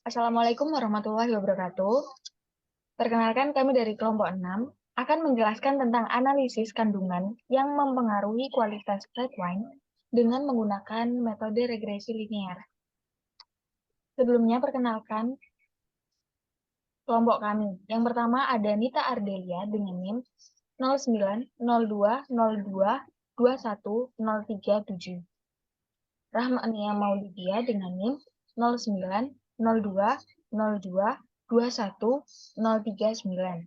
Assalamualaikum warahmatullahi wabarakatuh. Perkenalkan, kami dari kelompok 6 akan menjelaskan tentang analisis kandungan yang mempengaruhi kualitas red wine dengan menggunakan metode regresi linear. Sebelumnya, perkenalkan kelompok kami. Yang pertama ada Nita Ardelia dengan NIM 090202210337. Rahmania Maulidia dengan NIM 0902022139.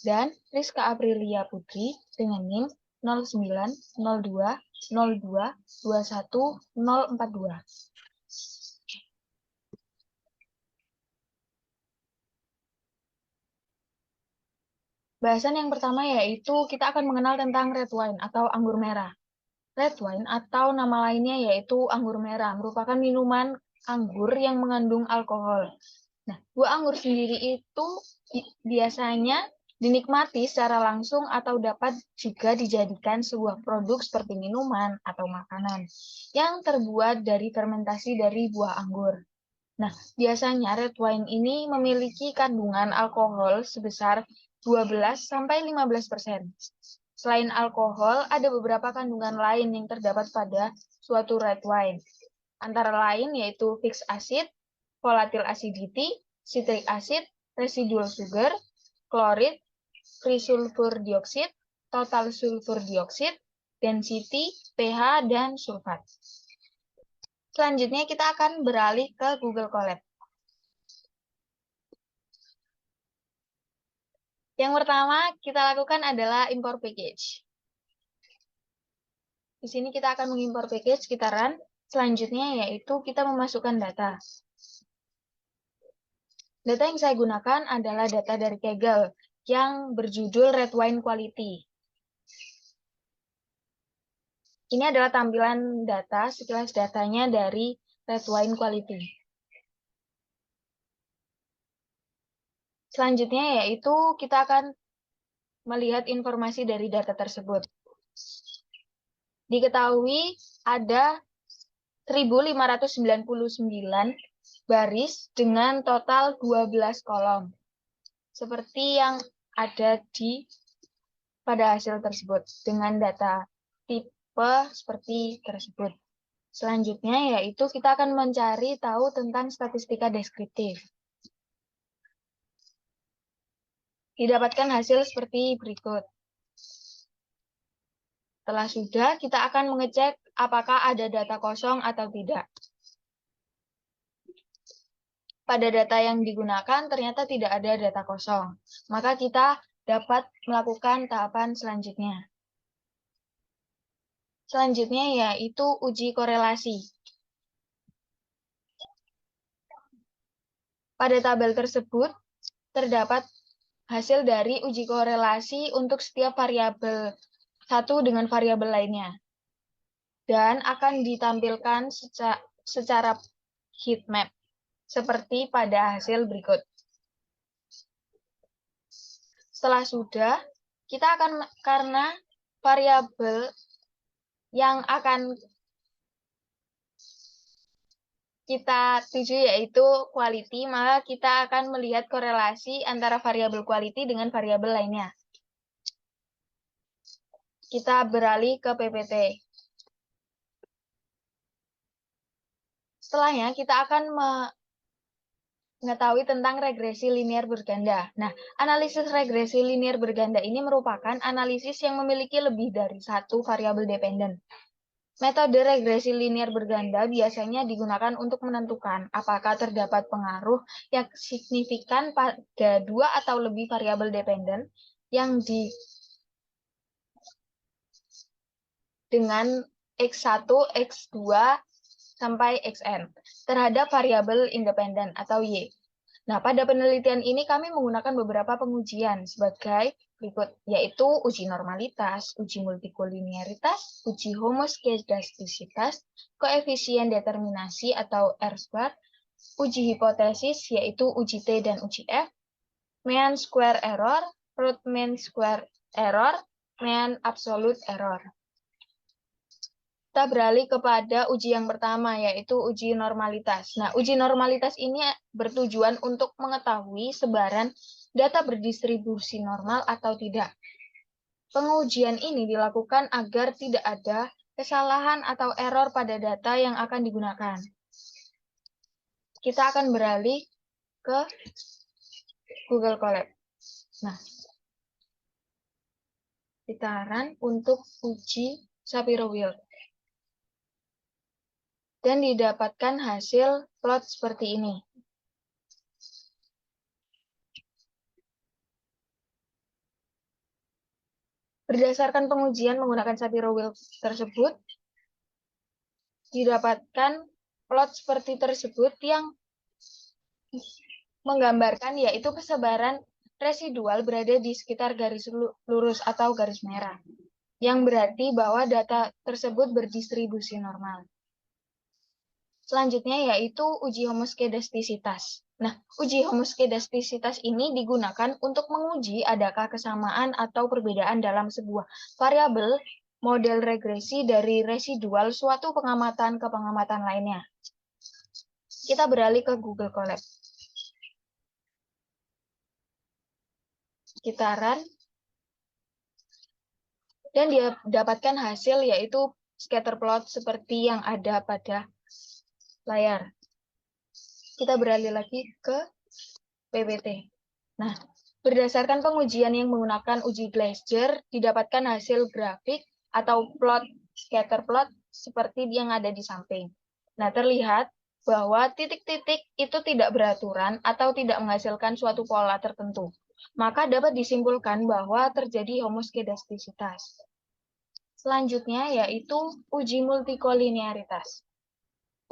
Dan Rizka Aprilia Putri dengan NIM 0902022142. Bahasan yang pertama yaitu kita akan mengenal tentang red wine atau anggur merah. Red wine atau nama lainnya yaitu anggur merah merupakan minuman anggur yang mengandung alkohol. Nah, buah anggur sendiri itu biasanya dinikmati secara langsung atau dapat juga dijadikan sebuah produk seperti minuman atau makanan yang terbuat dari fermentasi dari buah anggur. Nah, biasanya red wine ini memiliki kandungan alkohol sebesar 12-15%. Selain alkohol, ada beberapa kandungan lain yang terdapat pada suatu red wine. Antara lain yaitu fixed acid, volatile acidity, citric acid, residual sugar, klorid, free sulfur dioxide, total sulfur dioxide, density, pH, dan sulfat. Selanjutnya kita akan beralih ke Google Colab. Yang pertama kita lakukan adalah import package. Di sini kita akan mengimpor package, kita run. Selanjutnya yaitu kita memasukkan data. Data yang saya gunakan adalah data dari Kaggle yang berjudul Red Wine Quality. Ini adalah tampilan data, sekilas datanya dari Red Wine Quality. Selanjutnya yaitu kita akan melihat informasi dari data tersebut. Diketahui ada 1599 baris dengan total 12 kolom. Seperti yang ada pada hasil tersebut dengan data tipe seperti tersebut. Selanjutnya yaitu kita akan mencari tahu tentang statistika deskriptif. Didapatkan hasil seperti berikut. Setelah sudah, kita akan mengecek apakah ada data kosong atau tidak. Pada data yang digunakan ternyata tidak ada data kosong. Maka kita dapat melakukan tahapan selanjutnya. Selanjutnya yaitu uji korelasi. Pada tabel tersebut terdapat hasil dari uji korelasi untuk setiap variabel satu dengan variabel lainnya. Dan akan ditampilkan secara heat map seperti pada hasil berikut. Setelah sudah, kita akan, karena variabel yang akan kita tuju yaitu quality, maka kita akan melihat korelasi antara variabel quality dengan variabel lainnya. Kita beralih ke PPT. Setelahnya, kita akan mengetahui tentang regresi linear berganda. Nah, analisis regresi linear berganda ini merupakan analisis yang memiliki lebih dari satu variabel dependen. Metode regresi linear berganda biasanya digunakan untuk menentukan apakah terdapat pengaruh yang signifikan pada dua atau lebih variabel dependen yang dengan X1, X2, sampai Xn terhadap variabel independen atau Y. Nah, pada penelitian ini kami menggunakan beberapa pengujian sebagai berikut, yaitu uji normalitas, uji multikolinearitas, uji homoskedastisitas, koefisien determinasi atau R-square, uji hipotesis, yaitu uji T dan uji F, mean square error, root mean square error, mean absolute error. Kita beralih kepada uji yang pertama, yaitu uji normalitas. Nah, uji normalitas ini bertujuan untuk mengetahui sebaran data berdistribusi normal atau tidak. Pengujian ini dilakukan agar tidak ada kesalahan atau error pada data yang akan digunakan. Kita akan beralih ke Google Colab. Nah, putaran untuk uji Shapiro-Wilk. Dan didapatkan hasil plot seperti ini. Berdasarkan pengujian menggunakan Shapiro-Wilk tersebut, didapatkan plot seperti tersebut yang menggambarkan yaitu persebaran residual berada di sekitar garis lurus atau garis merah, yang berarti bahwa data tersebut berdistribusi normal. Selanjutnya yaitu uji homoskedastisitas. Nah, uji homoskedastisitas ini digunakan untuk menguji adakah kesamaan atau perbedaan dalam sebuah variabel model regresi dari residual suatu pengamatan ke pengamatan lainnya. Kita beralih ke Google Colab. Kita run. Dan dia dapatkan hasil yaitu scatter plot seperti yang ada pada layar. Kita beralih lagi ke PPT. Nah, berdasarkan pengujian yang menggunakan uji Gleiser, didapatkan hasil grafik atau plot scatter plot seperti yang ada di samping. Nah, terlihat bahwa titik-titik itu tidak beraturan atau tidak menghasilkan suatu pola tertentu. Maka dapat disimpulkan bahwa terjadi homoskedastisitas. Selanjutnya yaitu uji multikolinearitas.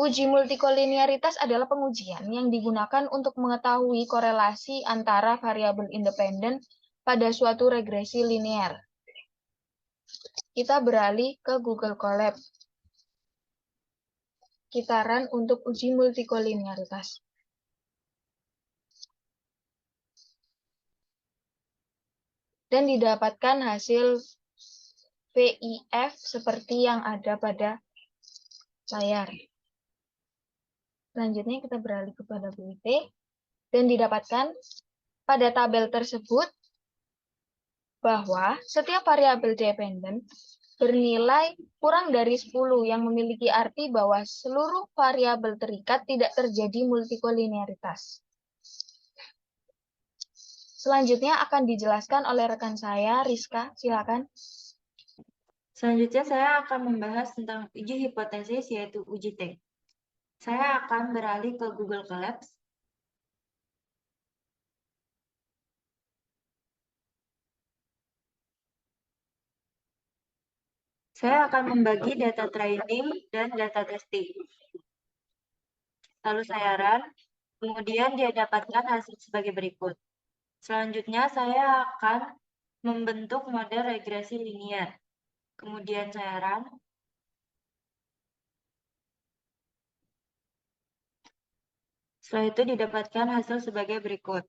Uji multikolinearitas adalah pengujian yang digunakan untuk mengetahui korelasi antara variabel independen pada suatu regresi linear. Kita beralih ke Google Colab. Kita run untuk uji multikolinearitas. Dan didapatkan hasil VIF seperti yang ada pada layar. Selanjutnya kita beralih kepada BIT dan didapatkan pada tabel tersebut bahwa setiap variabel dependen bernilai kurang dari 10 yang memiliki arti bahwa seluruh variabel terikat tidak terjadi multikolinearitas. Selanjutnya akan dijelaskan oleh rekan saya, Rizka, silakan. Selanjutnya saya akan membahas tentang uji hipotesis yaitu uji T. Saya akan beralih ke Google Colab. Saya akan membagi data training dan data testing. Lalu saya run, kemudian dia dapatkan hasil sebagai berikut. Selanjutnya saya akan membentuk model regresi linear. Kemudian saya run. Setelah itu didapatkan hasil sebagai berikut.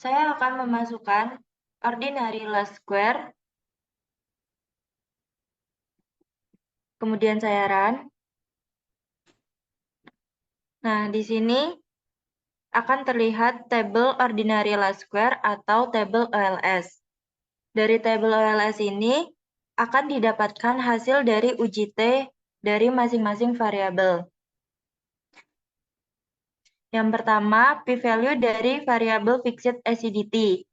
Saya akan memasukkan ordinary least square. Kemudian saya run. Nah, di sini akan terlihat tabel ordinary least square atau tabel OLS. Dari tabel OLS ini akan didapatkan hasil dari uji T dari masing-masing variabel. Yang pertama, p-value dari variabel fixed acidity,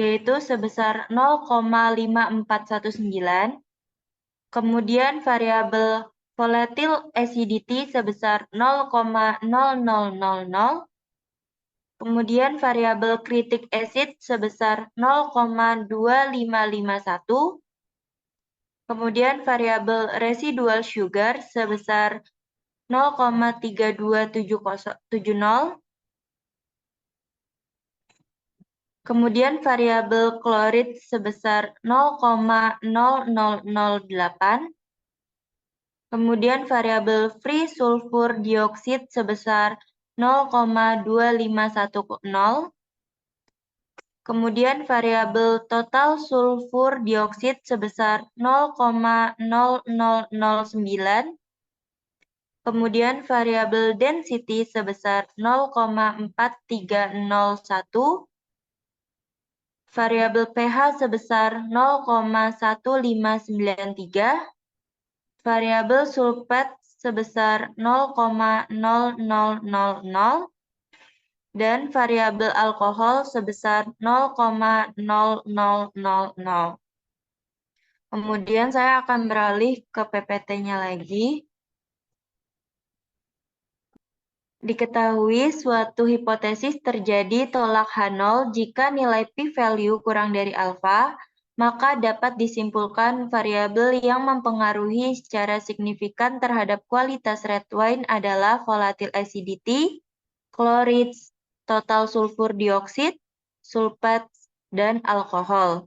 yaitu sebesar 0,5419. Kemudian variabel volatile acidity sebesar 0,0000. Kemudian variabel critic acid sebesar 0,2551. Kemudian variabel residual sugar sebesar 0,32770. Kemudian variabel klorid sebesar 0,0008. Kemudian variabel free sulfur dioxide sebesar 0,2510. Kemudian variabel total sulfur dioksida sebesar 0,0009. Kemudian variabel density sebesar 0,4301. Variabel pH sebesar 0,1593. Variabel sulfat sebesar 0,0000 dan variabel alkohol sebesar 0,0000. Kemudian saya akan beralih ke PPT-nya lagi. Diketahui suatu hipotesis terjadi tolak H0 jika nilai p-value kurang dari alfa, maka dapat disimpulkan variabel yang mempengaruhi secara signifikan terhadap kualitas red wine adalah volatile acidity, chlorides, total sulfur dioksida, sulfat, dan alkohol.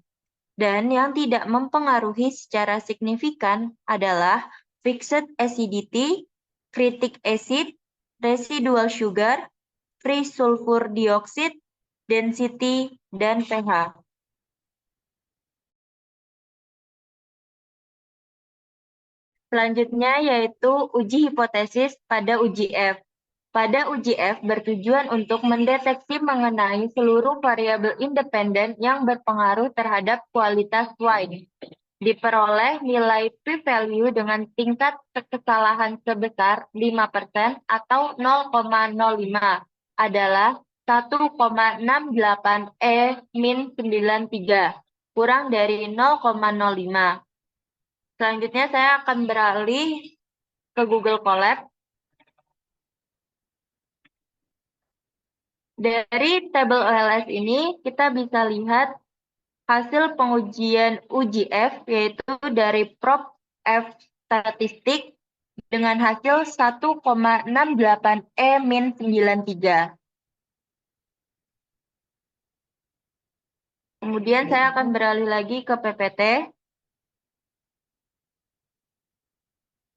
Dan yang tidak mempengaruhi secara signifikan adalah fixed acidity, critic acid, residual sugar, free sulfur dioxide, density, dan pH. Selanjutnya yaitu uji hipotesis pada uji F. Pada uji F bertujuan untuk mendeteksi mengenai seluruh variabel independen yang berpengaruh terhadap kualitas wine. Diperoleh nilai p-value dengan tingkat kesalahan sebesar 5% atau 0,05 adalah 1,68 E-93 kurang dari 0,05. Selanjutnya saya akan beralih ke Google Colab. Dari tabel OLS ini kita bisa lihat hasil pengujian uji F, yaitu dari Prop F statistik dengan hasil 1,68 E-93. Kemudian saya akan beralih lagi ke PPT.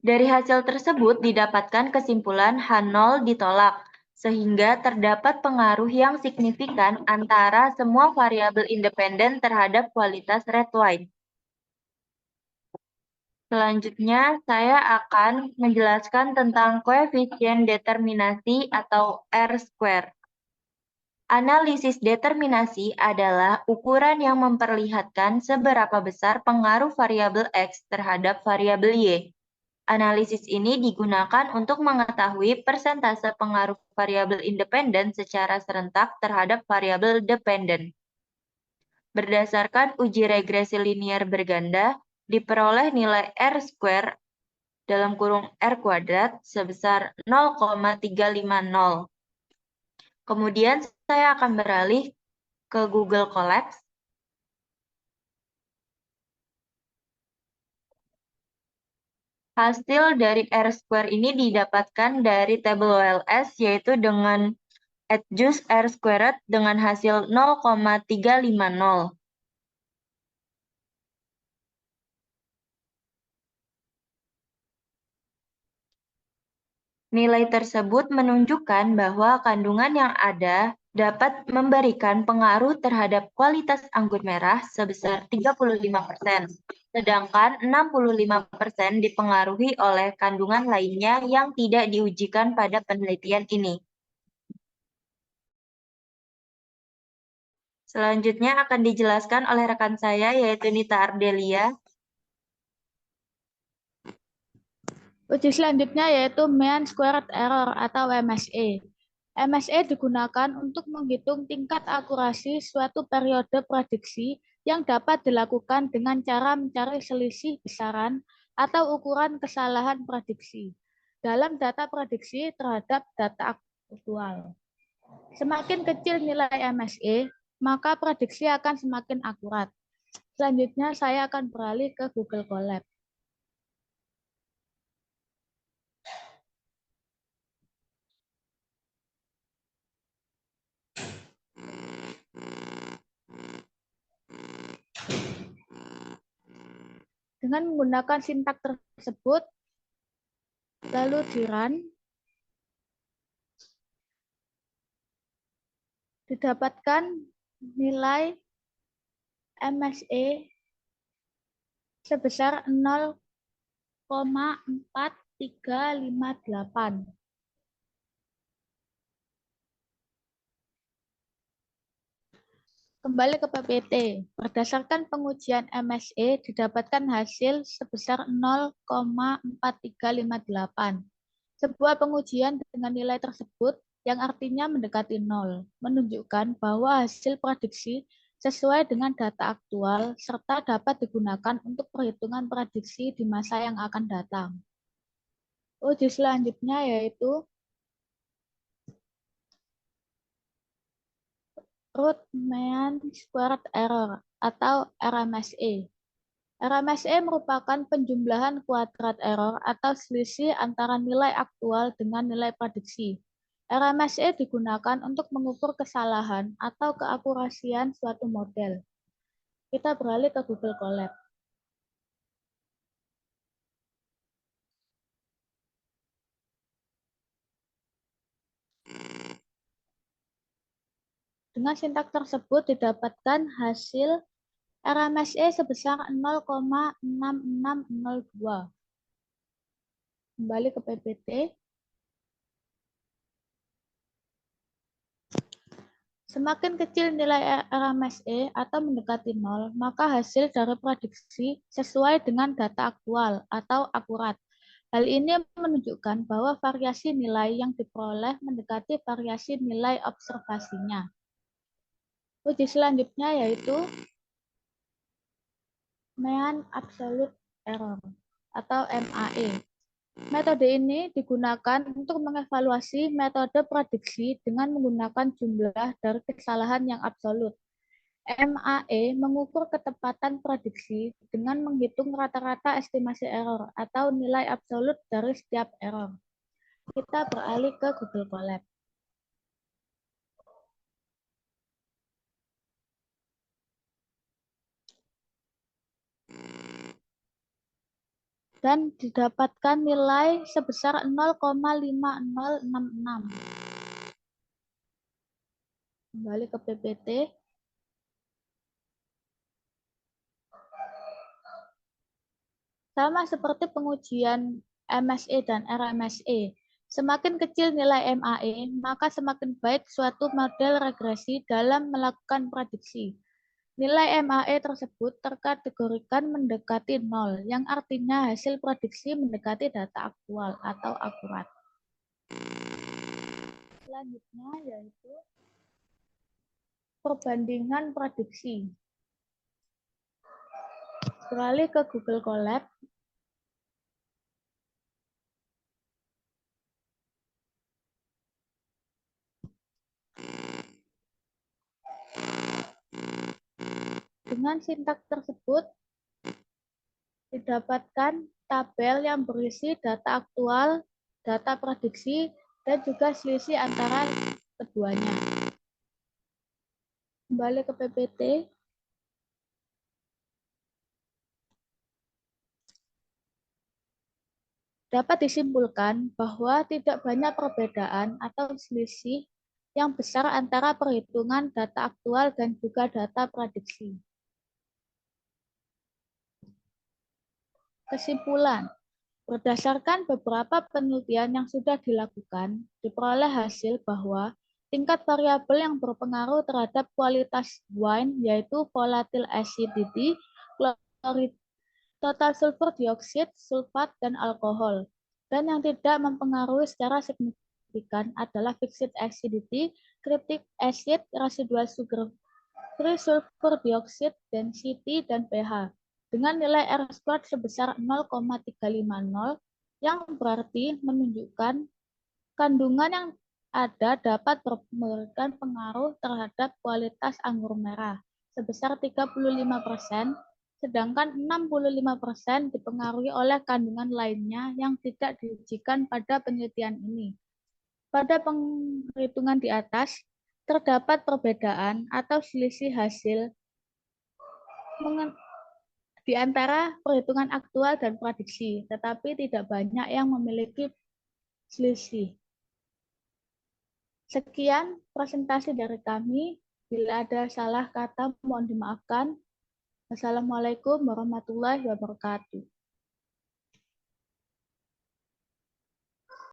Dari hasil tersebut didapatkan kesimpulan H0 ditolak, sehingga terdapat pengaruh yang signifikan antara semua variabel independen terhadap kualitas red wine. Selanjutnya, saya akan menjelaskan tentang koefisien determinasi atau R-square. Analisis determinasi adalah ukuran yang memperlihatkan seberapa besar pengaruh variabel X terhadap variabel Y. Analisis ini digunakan untuk mengetahui persentase pengaruh variabel independen secara serentak terhadap variabel dependen. Berdasarkan uji regresi linear berganda, diperoleh nilai R-square dalam kurung R kuadrat sebesar 0,350. Kemudian saya akan beralih ke Google Colab. Hasil dari R-square ini didapatkan dari tabel OLS, yaitu dengan adjust R-squared dengan hasil 0,350. Nilai tersebut menunjukkan bahwa kandungan yang ada dapat memberikan pengaruh terhadap kualitas anggur merah sebesar 35%, sedangkan 65% dipengaruhi oleh kandungan lainnya yang tidak diujikan pada penelitian ini. Selanjutnya akan dijelaskan oleh rekan saya, yaitu Nita Ardelia. Uji selanjutnya yaitu mean squared error atau MSE. MSE digunakan untuk menghitung tingkat akurasi suatu periode prediksi yang dapat dilakukan dengan cara mencari selisih besaran atau ukuran kesalahan prediksi dalam data prediksi terhadap data aktual. Semakin kecil nilai MSE, maka prediksi akan semakin akurat. Selanjutnya saya akan beralih ke Google Colab. Dengan menggunakan sintak tersebut, lalu di-run, didapatkan nilai MSE sebesar 0,4358. Kembali ke PPT. Berdasarkan pengujian MSE didapatkan hasil sebesar 0,4358. Sebuah pengujian dengan nilai tersebut yang artinya mendekati 0, menunjukkan bahwa hasil prediksi sesuai dengan data aktual serta dapat digunakan untuk perhitungan prediksi di masa yang akan datang. Uji selanjutnya yaitu root mean squared error atau RMSE. RMSE merupakan penjumlahan kuadrat error atau selisih antara nilai aktual dengan nilai prediksi. RMSE digunakan untuk mengukur kesalahan atau keakurasian suatu model. Kita beralih ke Google Colab. Dengan sintak tersebut didapatkan hasil RMSE sebesar 0,6602. Kembali ke PPT. Semakin kecil nilai RMSE atau mendekati 0, maka hasil dari prediksi sesuai dengan data aktual atau akurat. Hal ini menunjukkan bahwa variasi nilai yang diperoleh mendekati variasi nilai observasinya. Uji selanjutnya yaitu mean absolute error atau MAE. Metode ini digunakan untuk mengevaluasi metode prediksi dengan menggunakan jumlah dari kesalahan yang absolut. MAE mengukur ketepatan prediksi dengan menghitung rata-rata estimasi error atau nilai absolut dari setiap error. Kita beralih ke Google Colab. Dan didapatkan nilai sebesar 0,5066. Kembali ke PPT. Sama seperti pengujian MSE dan RMSE, semakin kecil nilai MAE, maka semakin baik suatu model regresi dalam melakukan prediksi. Nilai MAE tersebut terkategorikan mendekati 0, yang artinya hasil prediksi mendekati data aktual atau akurat. Selanjutnya yaitu perbandingan prediksi. Beralih ke Google Colab. Dengan sintak tersebut didapatkan tabel yang berisi data aktual, data prediksi, dan juga selisih antara keduanya. Kembali ke PPT. Dapat disimpulkan bahwa tidak banyak perbedaan atau selisih yang besar antara perhitungan data aktual dan juga data prediksi. Kesimpulan, berdasarkan beberapa penelitian yang sudah dilakukan, diperoleh hasil bahwa tingkat variabel yang berpengaruh terhadap kualitas wine yaitu volatile acidity, total sulfur dioxide, sulfat, dan alkohol. Dan yang tidak mempengaruhi secara signifikan adalah fixed acidity, cryptic acid, residual sugar free sulfur dioxide, density, dan pH. Dengan nilai R-squared sebesar 0,350, yang berarti menunjukkan kandungan yang ada dapat memberikan pengaruh terhadap kualitas anggur merah sebesar 35%, sedangkan 65% dipengaruhi oleh kandungan lainnya yang tidak diujikan pada penelitian ini. Pada penghitungan di atas, terdapat perbedaan atau selisih hasil di antara perhitungan aktual dan prediksi, tetapi tidak banyak yang memiliki selisih. Sekian presentasi dari kami. Bila ada salah kata, mohon dimaafkan. Wassalamualaikum warahmatullahi wabarakatuh.